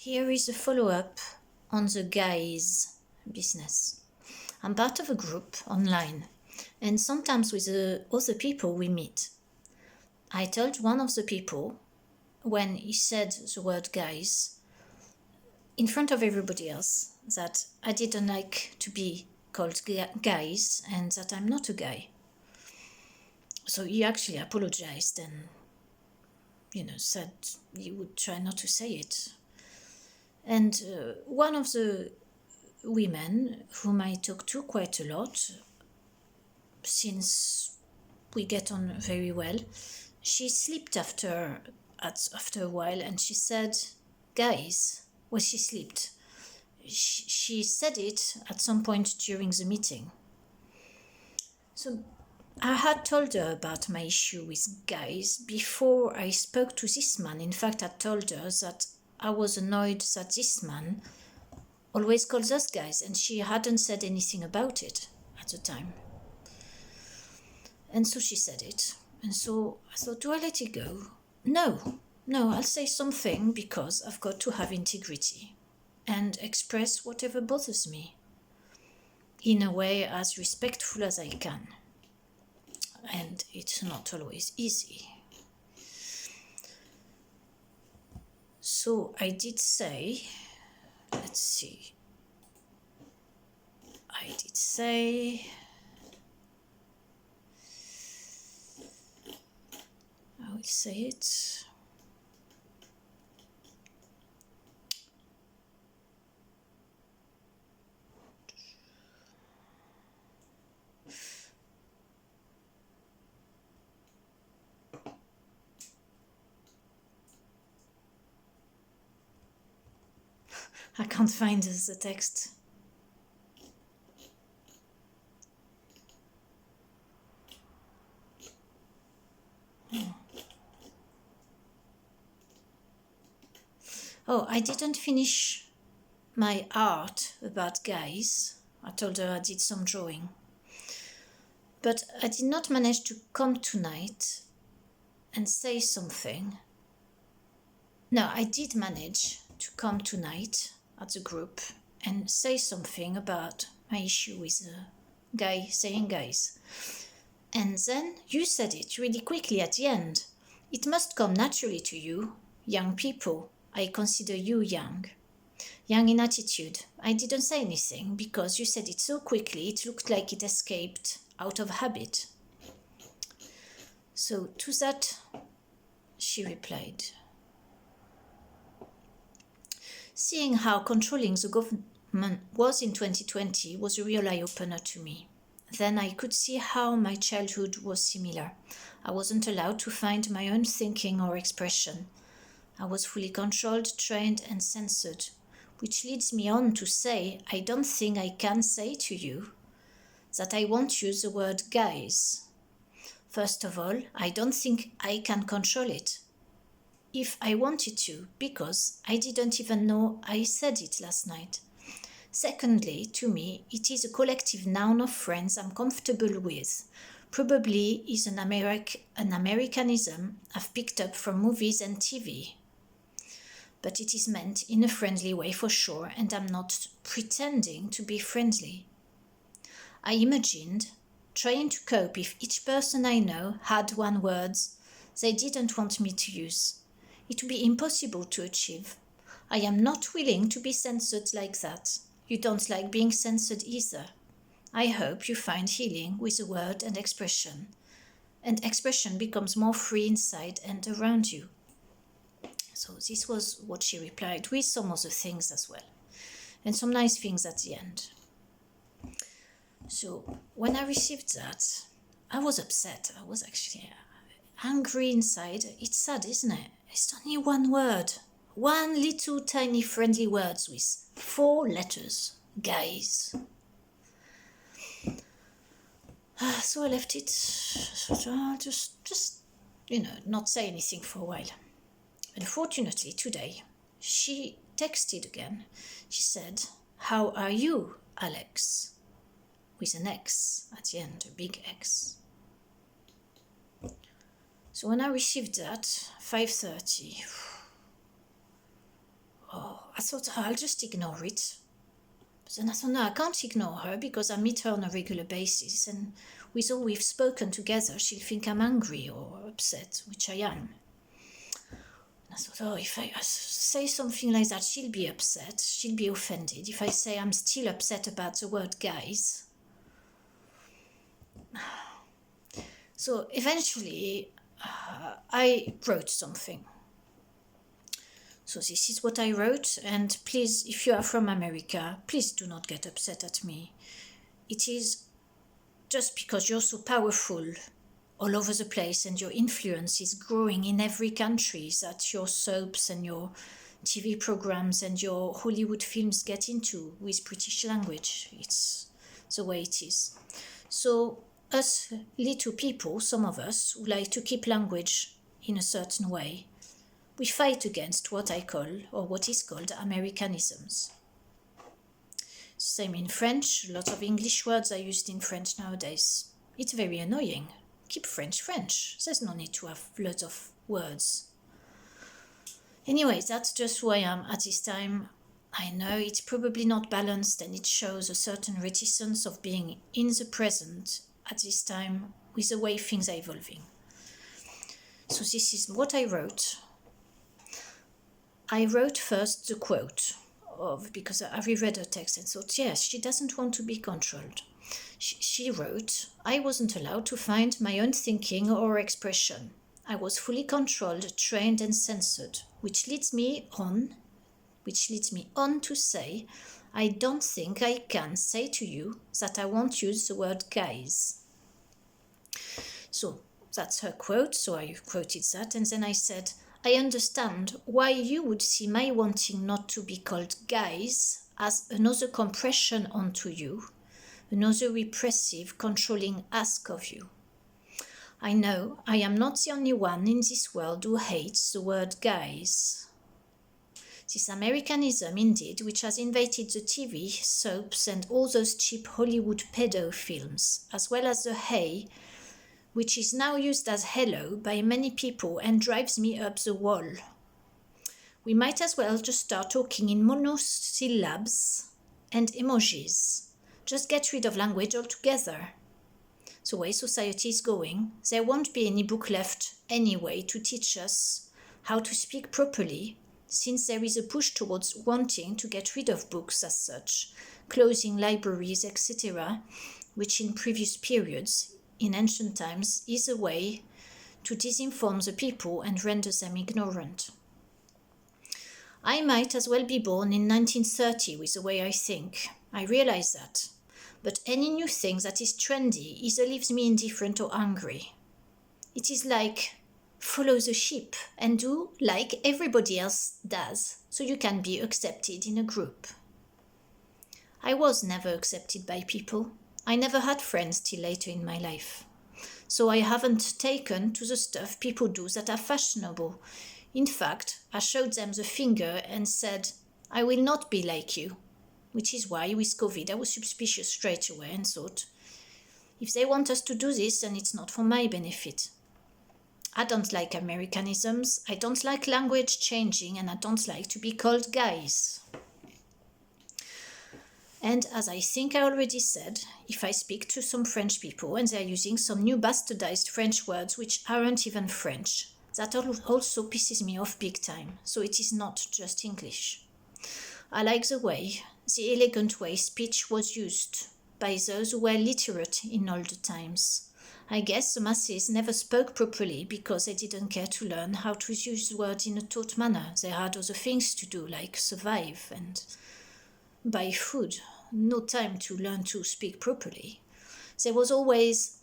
Here is a follow-up on the guys business. I'm part of a group online, and sometimes with the other people we meet. I told one of the people, when he said the word guys, in front of everybody else, that I didn't like to be called guys and that I'm not a guy. So he actually apologized and, said he would try not to say it. And one of the women whom I talk to quite a lot, since we get on very well, she slipped after a while, and she said, guys, well, she slipped. She said it at some point during the meeting. So I had told her about my issue with guys before I spoke to this man. In fact, I told her that I was annoyed that this man always calls us guys, and she hadn't said anything about it at the time. And so she said it. And so I thought, do I let it go? No, I'll say something because I've got to have integrity and express whatever bothers me in a way as respectful as I can. And it's not always easy. So I did say, let's see, I will say it. I can't find the text. Oh, I didn't finish my art about guys. I told her I did some drawing. But I did not manage to come tonight and say something. No, I did manage to come tonight at the group and say something about my issue with a guy saying guys. And then you said it really quickly at the end. It must come naturally to you, young people. I consider you young. Young in attitude. I didn't say anything because you said it so quickly it looked like it escaped out of habit. So to that, she replied, seeing how controlling the government was in 2020 was a real eye-opener to me. Then I could see how my childhood was similar. I wasn't allowed to find my own thinking or expression. I was fully controlled, trained, and censored, which leads me on to say I don't think I can say to you that I won't use the word guys. First of all, I don't think I can control it if I wanted to, because I didn't even know I said it last night. Secondly, to me, it is a collective noun of friends I'm comfortable with. Probably is an Americanism I've picked up from movies and TV. But it is meant in a friendly way for sure, and I'm not pretending to be friendly. I imagined trying to cope if each person I know had one word they didn't want me to use. It would be impossible to achieve. I am not willing to be censored like that. You don't like being censored either. I hope you find healing with a word and expression becomes more free inside and around you. So this was what she replied, with some other things as well, and some nice things at the end. So when I received that, I was upset. I was actually angry inside. It's sad, isn't it? It's only one word. One little tiny friendly words with 4 letters. Guys. So I left it. Just not say anything for a while. Unfortunately, today, she texted again. She said, "How are you, Alex?" With an X at the end, a big X. So when I received that, 5:30, at thought, oh, I'll just ignore it. But then I thought, no, I can't ignore her because I meet her on a regular basis, and with all we've spoken together, she'll think I'm angry or upset, which I am. And I thought, oh, if I say something like that, she'll be upset, she'll be offended. If I say I'm still upset about the word guys. So eventually, I wrote something. So this is what I wrote, and please, if you are from America, please do not get upset at me. It is just because you're so powerful all over the place and your influence is growing in every country that your soaps and your TV programs and your Hollywood films get into with British language. It's the way it is. So us little people, some of us, who like to keep language in a certain way, we fight against what I call, or what is called, Americanisms. Same in French, a lot of English words are used in French nowadays. It's very annoying. Keep French French. There's no need to have loads of words. Anyway, that's just who I am at this time. I know it's probably not balanced and it shows a certain reticence of being in the present at this time with the way things are evolving. So this is what I wrote. I wrote first the quote because I reread her text and thought, yes, she doesn't want to be controlled. She wrote, I wasn't allowed to find my own thinking or expression. I was fully controlled, trained and censored, which leads me on to say, I don't think I can say to you that I won't use the word guys. So that's her quote, so I quoted that, and then I said, I understand why you would see my wanting not to be called guys as another compression onto you, another repressive, controlling ask of you. I know I am not the only one in this world who hates the word guys. This Americanism, indeed, which has invaded the TV, soaps and all those cheap Hollywood pedo films, as well as the hey, which is now used as hello by many people and drives me up the wall. We might as well just start talking in monosyllables and emojis. Just get rid of language altogether. The way society is going, there won't be any book left anyway to teach us how to speak properly, since there is a push towards wanting to get rid of books as such, closing libraries, etc., which in previous periods, in ancient times, is a way to disinform the people and render them ignorant. I might as well be born in 1930 with the way I think. I realize that. But any new thing that is trendy either leaves me indifferent or angry. It is like follow the sheep and do like everybody else does, so you can be accepted in a group. I was never accepted by people. I never had friends till later in my life. So I haven't taken to the stuff people do that are fashionable. In fact, I showed them the finger and said, I will not be like you. Which is why with COVID I was suspicious straight away and thought, if they want us to do this, then it's not for my benefit. I don't like Americanisms, I don't like language changing, and I don't like to be called guys. And as I think I already said, if I speak to some French people and they're using some new bastardized French words which aren't even French, that also pisses me off big time, so it is not just English. I like the elegant way speech was used by those who were literate in older times. I guess the masses never spoke properly because they didn't care to learn how to use words in a taught manner. They had other things to do, like survive and buy food. No time to learn to speak properly. There has always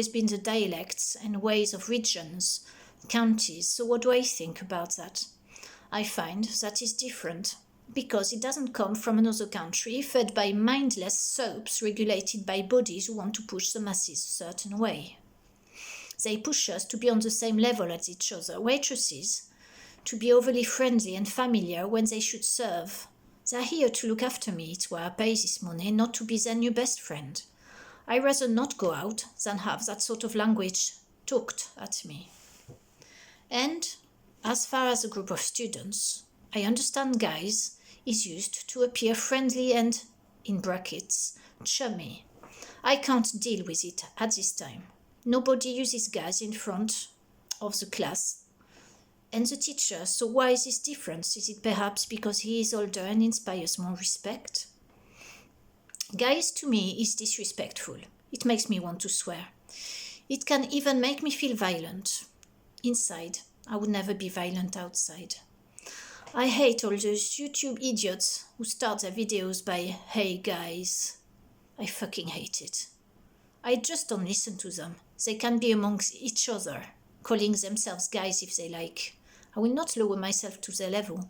been the dialects and ways of regions, counties. So what do I think about that? I find that is different because it doesn't come from another country fed by mindless soaps regulated by bodies who want to push the masses a certain way. They push us to be on the same level as each other, waitresses, to be overly friendly and familiar when they should serve. They're here to look after me, it's why I pay this money, not to be their new best friend. I'd rather not go out than have that sort of language talked at me. And as far as a group of students, I understand guys is used to appear friendly and, in brackets, chummy. I can't deal with it at this time. Nobody uses guys in front of the class and the teacher, so why is this difference? Is it perhaps because he is older and inspires more respect? Guys to me is disrespectful. It makes me want to swear. It can even make me feel violent. Inside, I would never be violent outside. I hate all those YouTube idiots who start their videos by, "Hey guys." I fucking hate it. I just don't listen to them. They can be amongst each other, calling themselves guys if they like. I will not lower myself to their level.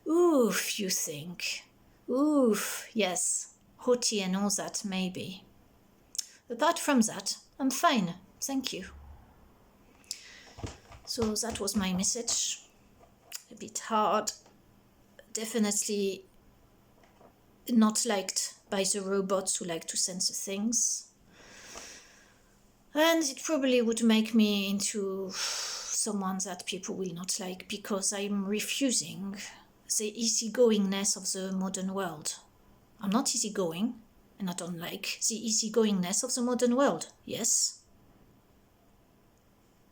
Oof, you think. Oof, yes, haughty and all that, maybe. Apart from that, I'm fine, thank you. So that was my message. A bit hard. Definitely not liked by the robots who like to censor things. And it probably would make me into someone that people will not like because I'm refusing the easygoingness of the modern world. I'm not easygoing, and I don't like the easygoingness of the modern world. Yes,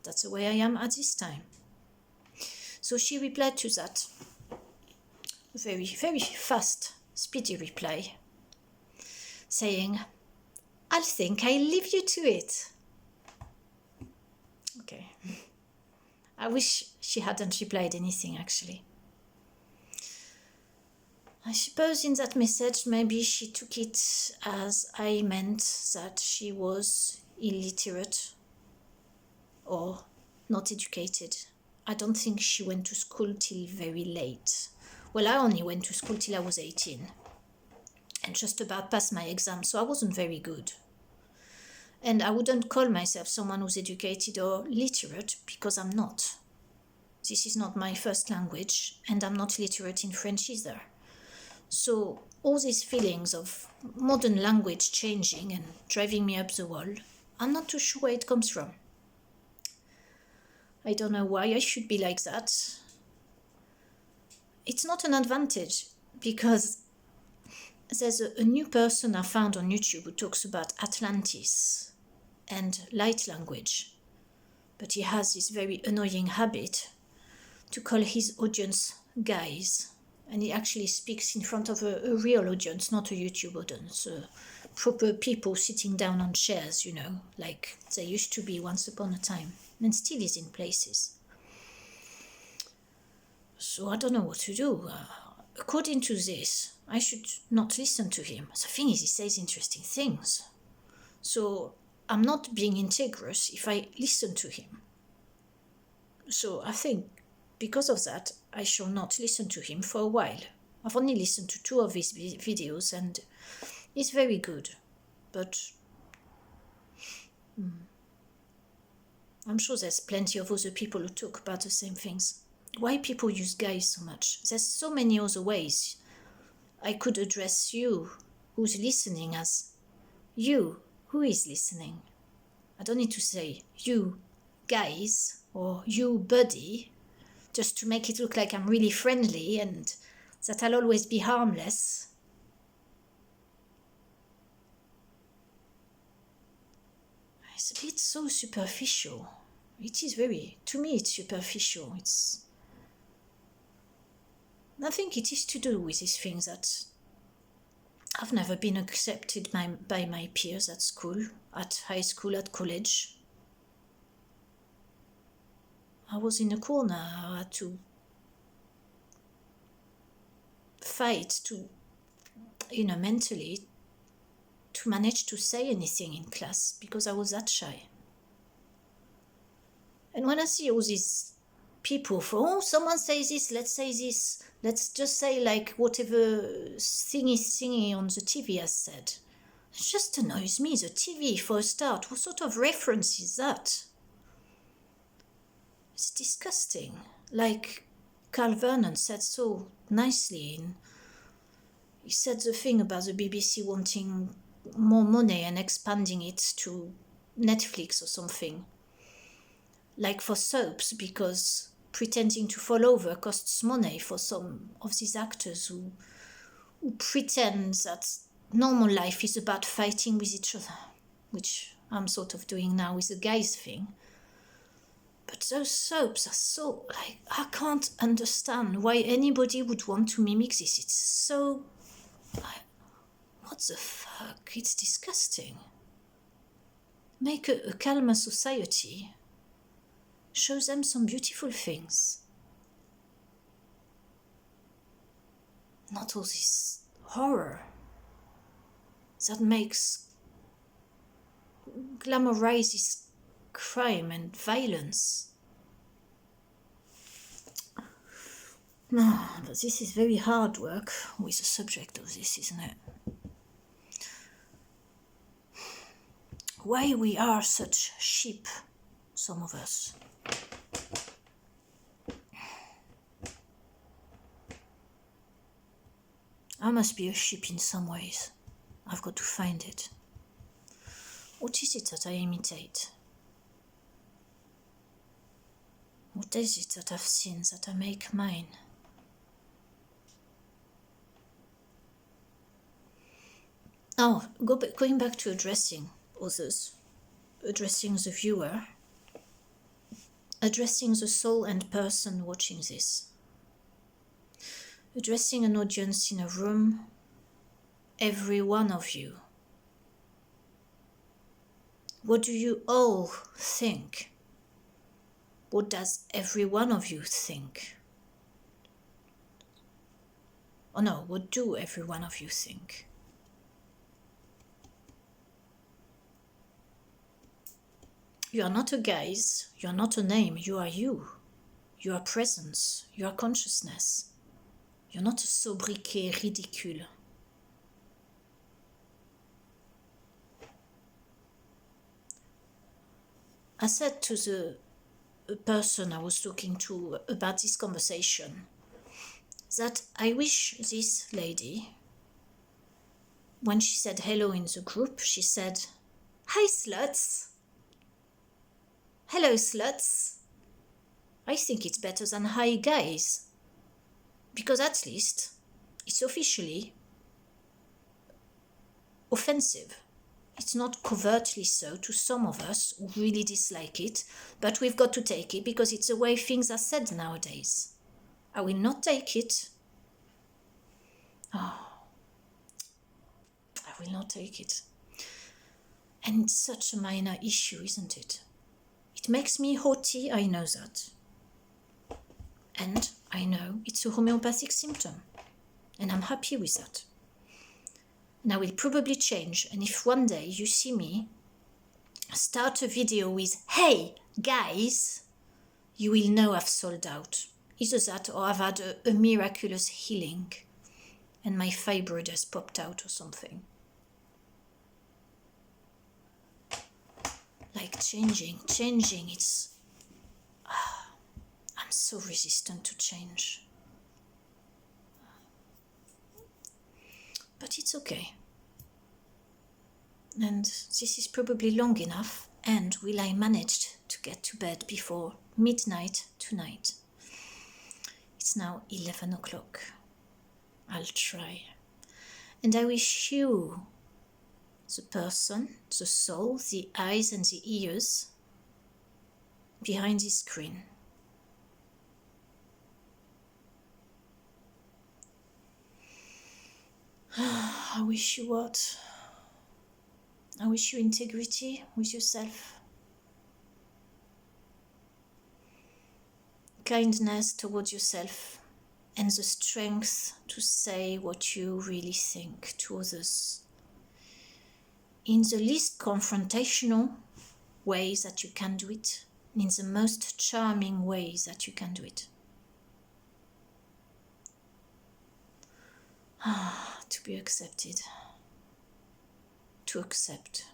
that's the way I am at this time. So she replied to that. Very, very fast, speedy reply, saying, "I'll think I'll leave you to it." Okay. I wish she hadn't replied anything, actually. I suppose in that message, maybe she took it as I meant that she was illiterate or not educated. I don't think she went to school till very late. Well, I only went to school till I was 18 and just about passed my exam, so I wasn't very good. And I wouldn't call myself someone who's educated or literate because I'm not. This is not my first language, and I'm not literate in French either. So all these feelings of modern language changing and driving me up the wall, I'm not too sure where it comes from. I don't know why I should be like that. It's not an advantage because there's a new person I found on YouTube who talks about Atlantis and light language. But he has this very annoying habit to call his audience guys. And he actually speaks in front of a real audience, not a YouTube audience. Proper people sitting down on chairs, like they used to be once upon a time, and still is in places. So I don't know what to do. According to this, I should not listen to him. The thing is, he says interesting things. So I'm not being integrous if I listen to him. So I think because of that, I shall not listen to him for a while. I've only listened to 2 of his videos and it's very good. But I'm sure there's plenty of other people who talk about the same things. Why people use guys so much? There's so many other ways. I could address you, who's listening, as you, who is listening. I don't need to say you guys or you buddy, just to make it look like I'm really friendly and that I'll always be harmless. It's a bit so superficial. It is to me it's superficial. I think it is to do with these things that I've never been accepted by my peers at school, at high school, at college. I was in a corner. I had to fight mentally to manage to say anything in class because I was that shy. And when I see all these people someone says this, let's say this, let's just say like whatever thingy on the TV has said. It just annoys me. The TV, for a start, what sort of reference is that? It's disgusting. Like Carl Vernon said so nicely. He said the thing about the BBC wanting more money and expanding it to Netflix or something. Like for soaps, because pretending to fall over costs money for some of these actors who pretend that normal life is about fighting with each other, which I'm sort of doing now with the guys thing. But those soaps are so, like, I can't understand why anybody would want to mimic this. It's so, like, what the fuck? It's disgusting. Make a calmer society. Show them some beautiful things. Not all this horror that glamorizes crime and violence. No, but this is very hard work with the subject of this, isn't it? Why we are such sheep, some of us. I must be a sheep in some ways. I've got to find it. What is it that I imitate? What is it that I've seen that I make mine? Oh, going back to addressing others, addressing the viewer, addressing the soul and person watching this, addressing an audience in a room, every one of you. What do you all think? What does every one of you think? Oh no, what do every one of you think? You are not a guise, you are not a name, you are you. You are presence, you are consciousness. You're not a sobriquet ridicule. I said to the person I was talking to about this conversation that I wish this lady, when she said hello in the group, she said, "Hi sluts. Hello sluts." I think it's better than "hi guys," because at least it's officially offensive. It's not covertly so to some of us who really dislike it, but we've got to take it because it's the way things are said nowadays. I will not take it. Oh, I will not take it. And it's such a minor issue, isn't it? It makes me haughty, I know that. And I know it's a homeopathic symptom. And I'm happy with that. And I will probably change. And if one day you see me start a video with, "Hey, guys," you will know I've sold out. Either that or I've had a miraculous healing and my fibroid has popped out or something. Like changing, it's... I'm so resistant to change. But it's okay. And this is probably long enough. And will I manage to get to bed before midnight tonight? It's now 11 o'clock. I'll try. And I wish you, the person, the soul, the eyes and the ears behind the screen, I wish you what? I wish you integrity with yourself, kindness towards yourself, and the strength to say what you really think to others in the least confrontational ways that you can do it, in the most charming ways that you can do it. To be accepted. To accept.